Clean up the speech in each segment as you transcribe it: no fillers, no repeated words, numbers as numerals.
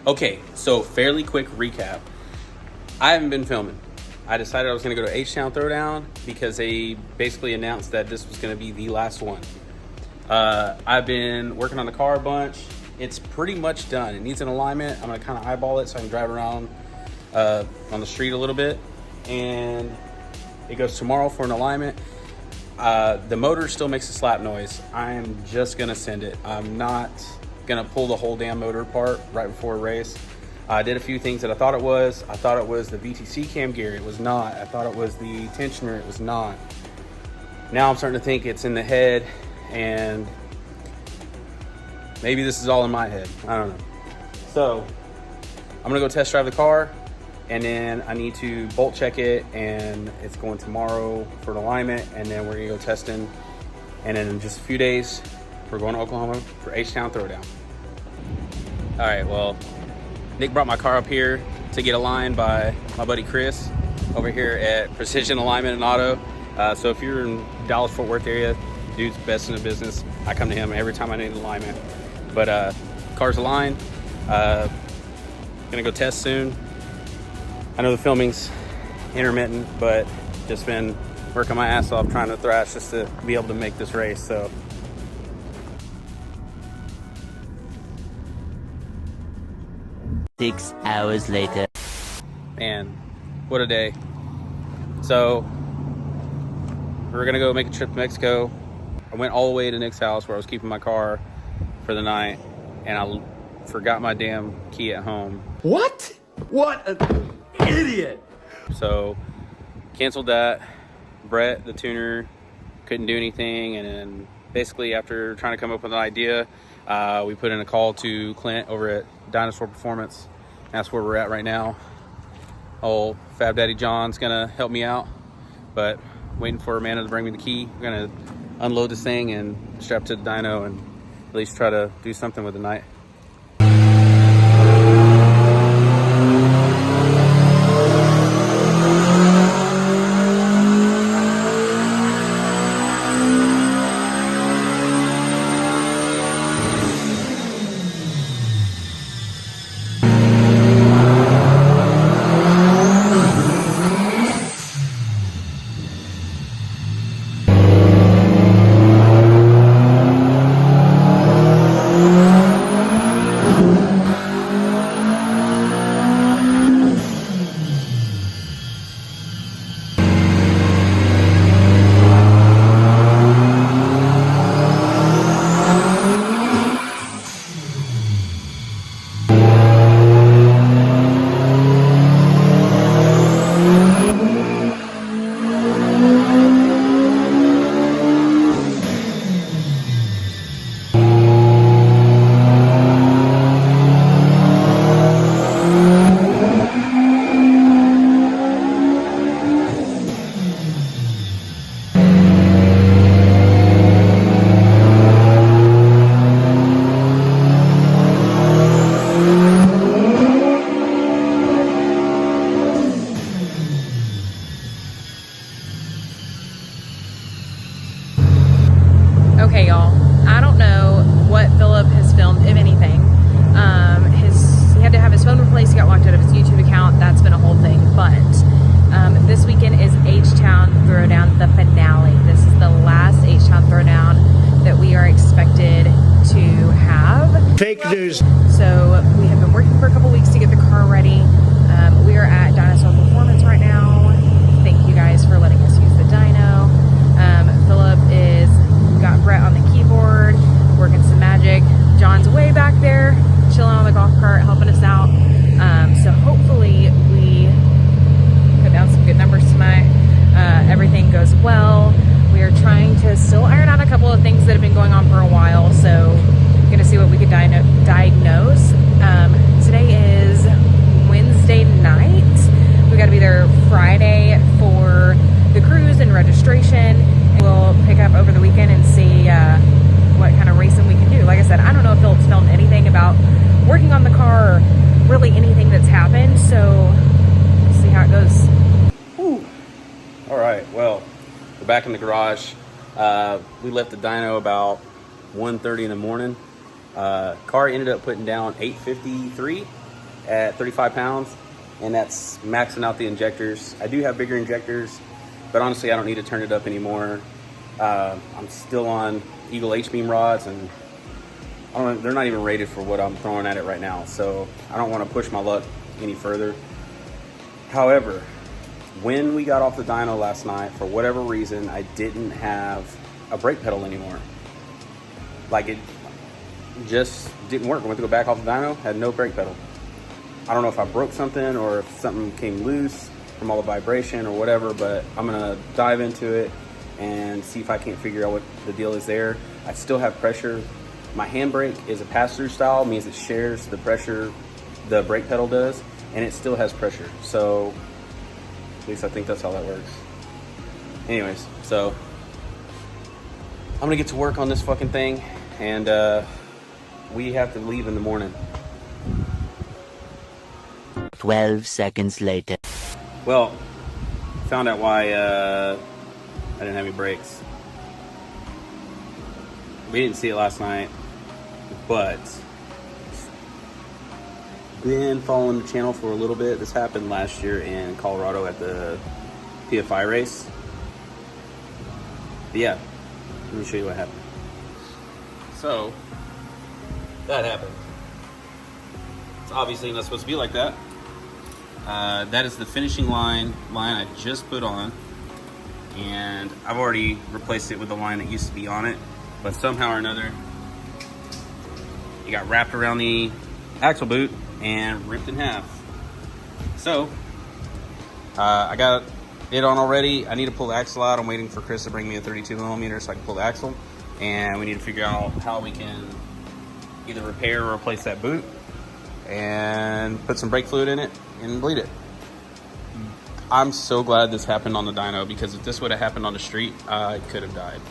Okay, so fairly quick recap. I haven't been filming. I decided I was going to go to Htown Throwdown because they basically announced that this was going to be the last one. I've been working on the car a bunch. It's pretty much done. It needs an alignment. I'm going to kind of eyeball it so I can drive around on the street a little bit. And it goes tomorrow for an alignment. The motor still makes a slap noise. I'm just going to send it. I'm not going to pull the whole damn motor apart right before a race. I did a few things that I thought it was. I thought it was the VTC cam gear. It was not. I thought it was the tensioner. It was not. Now I'm starting to think it's in the head, and maybe this is all in my head. I don't know. So I'm gonna go test drive the car, and then I need to bolt check it, and it's going tomorrow for an alignment, and then we're gonna go testing. And then in just a few days, we're going to Oklahoma for Htown Throwdown. All right, well, Nick brought my car up here to get aligned by my buddy Chris over here at Precision Alignment and Auto. So if you're in Dallas-Fort Worth area, dude's best in the business. I come to him every time I need an alignment. But car's aligned. Gonna go test soon. I know the filming's intermittent, but just been working my ass off trying to thrash just to be able to make this race. So 6 hours later. man, what a day. So we're gonna go make a trip to Mexico. I went all the way to Nick's house where I was keeping my car for the night, and I forgot my damn key at home. What? What an idiot. So canceled that. Brett, the tuner, couldn't do anything, and then basically after trying to come up with an idea, we put in a call to Clint over at Dinosaur Performance. That's where we're at right now. Old Fab Daddy John's gonna help me out, but waiting for Amanda to bring me the key. We're gonna unload this thing and strap to the dyno and at least try to do something with the night. Okay, y'all, I don't know what Philip has filmed, if anything. He had to have his phone replaced. He got locked out of his YouTube account. That's been a whole thing. But this weekend is Htown Throwdown, the finale. This is the last Htown Throwdown that we are expected to have. Fake news. So we have been working for a couple weeks to get the car ready. We are at Dinosaur Performance right now. Thank you guys for letting us use the dyno. Philip is got Brett on the keyboard, working some magic. John's way back there, chilling on the golf cart, helping us out. So hopefully we put down some good numbers tonight. Everything goes well. We are trying to still iron out a couple of things that have been going on for a while. So I'm gonna see what we could diagnose. Today is Wednesday night. We got to be there Friday for the cruise and registration. We'll pick up over the weekend and see what kind of racing we can do. Like I said, I don't know if Philip's filmed anything about working on the car or really anything that's happened, so we'll see how it goes. Whew. All right, well, we're back in the garage. We left the dyno about 1:30 in the morning. Car ended up putting down 853. at 35 pounds, and that's maxing out the injectors. I do have bigger injectors, but honestly, I don't need to turn it up anymore. I'm still on Eagle H-beam rods, and they're not even rated for what I'm throwing at it right now, so I don't want to push my luck any further. However, when we got off the dyno last night, for whatever reason, I didn't have a brake pedal anymore. Like, it just didn't work. I went to go back off the dyno, had no brake pedal. I don't know if I broke something or if something came loose from all the vibration or whatever, but I'm gonna dive into it and see if I can't figure out what the deal is there. I still have pressure. My handbrake is a pass-through style, means it shares the pressure the brake pedal does, and it still has pressure. So at least I think that's how that works. Anyways, so I'm gonna get to work on this fucking thing, and we have to leave in the morning. 12 seconds later. Well, found out why I didn't have any brakes. We didn't see it last night, but been following the channel for a little bit. This happened last year in Colorado at the PFI race. But yeah, let me show you what happened. So, that happened. It's obviously not supposed to be like that. That is the finishing line I just put on, and I've already replaced it with the line that used to be on it, but somehow or another it got wrapped around the axle boot and ripped in half. So I got it on already. I need to pull the axle out. I'm waiting for Chris to bring me a 32 millimeter so I can pull the axle, and we need to figure out how we can either repair or replace that boot and put some brake fluid in it and bleed it. I'm so glad this happened on the dyno, because if this would have happened on the street, I could have died.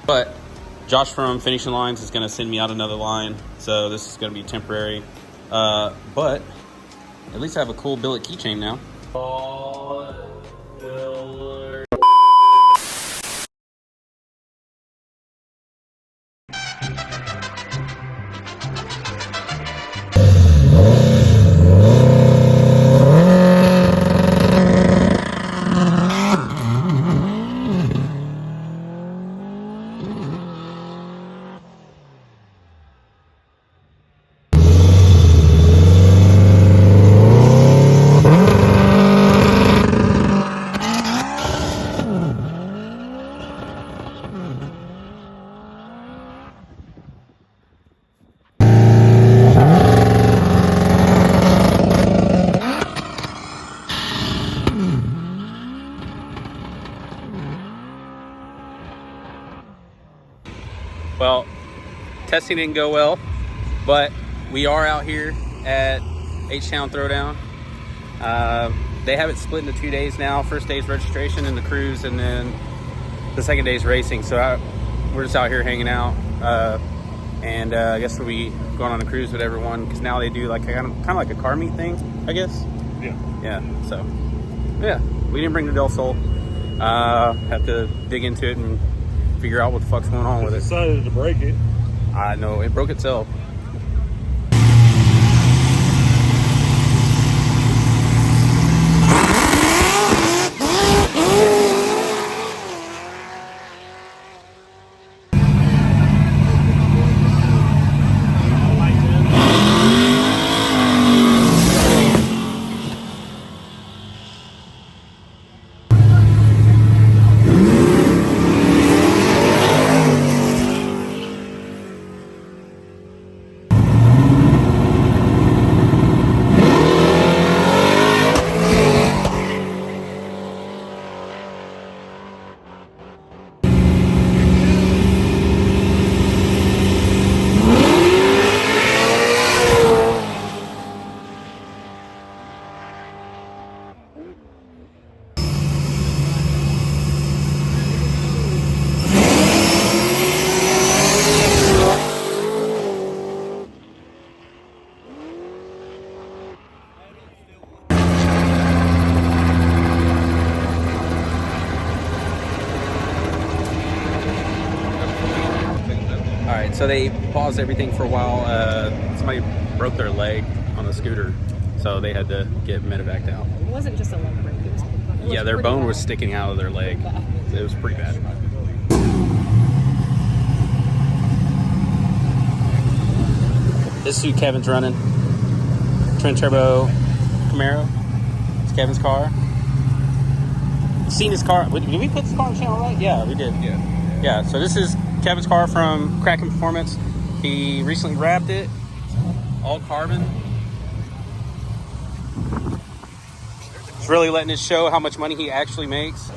But Josh from Finishing Lines is going to send me out another line, so this is going to be temporary. But at least I have a cool billet keychain now. Well, testing didn't go well, but we are out here at Htown Throwdown. They have it split into 2 days now. First day's registration and the cruise, and then the second day's racing. So we're just out here hanging out, and I guess we'll be going on a cruise with everyone, because now they do like kind of like a car meet thing, I guess. Yeah. So yeah, we didn't bring the Del Sol. Have to dig into it and figure out what the fuck's going on with it. Decided to break it. I know, it broke itself. So they paused everything for a while. Somebody broke their leg on the scooter, so they had to get medevaced out. It wasn't just a lung break. It was Yeah, their pretty bone bad. was sticking out of their leg. It was pretty bad. This is who Kevin's running. Twin turbo Camaro. It's Kevin's car. Seen his car. Did we put this car on the channel right? Yeah, we did. Yeah, so this is Kevin's car from Kraken Performance. He recently wrapped it. All carbon. It's really letting it show how much money he actually makes.